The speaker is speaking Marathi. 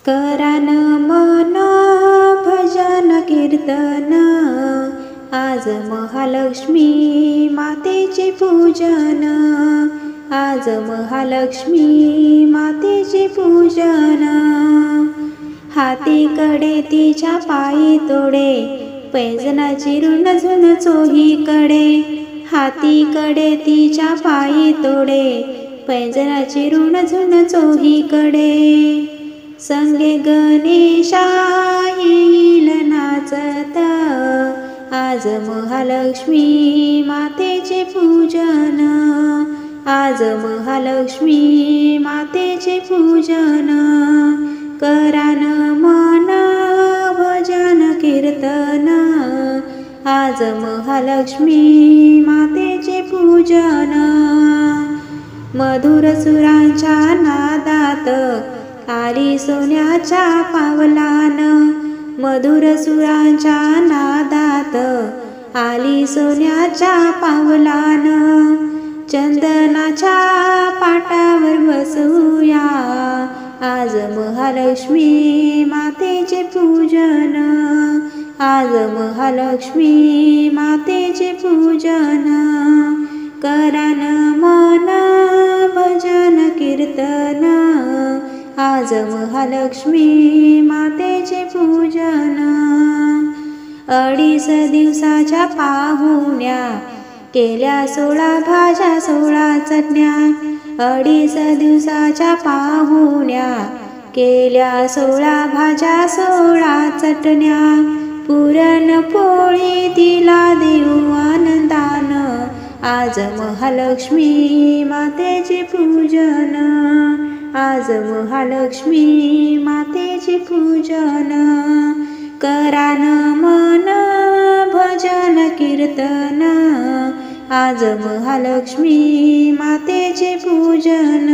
करान मन भजन कीर्तन, आज महालक्ष्मी मातेचे पूजन, आज महालक्ष्मी मातेचे पूजन। हातीकडे तिच्या पायी तोडे, पैंजनाची ऋण झुन चोहीकडे। हातीकडे तिच्या पायी तोडे, पैंजनाची ऋण झुन चोहीकडे। संगे गणेशा येईल नाचत, आज महालक्ष्मी मातेचे पूजन, आज महालक्ष्मी मातेचे पूजन। करान मन भजन कीर्तन, आज महालक्ष्मी मातेचे पूजन। मधुर सुरांच्या नादात आली सोन्याच्या पावलान, मधुर सुरांच्या नादात आली सोन्याच्या पावलान। चंदनाच्या पाटावर बसूया, आज महालक्ष्मी मातेचे पूजन, आज महालक्ष्मी मातेचे पूजन। करान मन भजन कीर्तन, आज महालक्ष्मी मातेचे पूजन। 2.5 दिवसाच्या पाहुण्या, केल्या 16 भाज्या 16 चटण्या। 2.5 दिवसाच्या पाहुण्या, केल्या 16 भाज्या 16 चटण्या। पुरणपोळी तिला देऊ आनंदान, आज महालक्ष्मी मातेचे पूजन, आज महालक्ष्मी मातेचे पूजन। करान मन भजन कीर्तन, आज महालक्ष्मी मातेचे पूजन।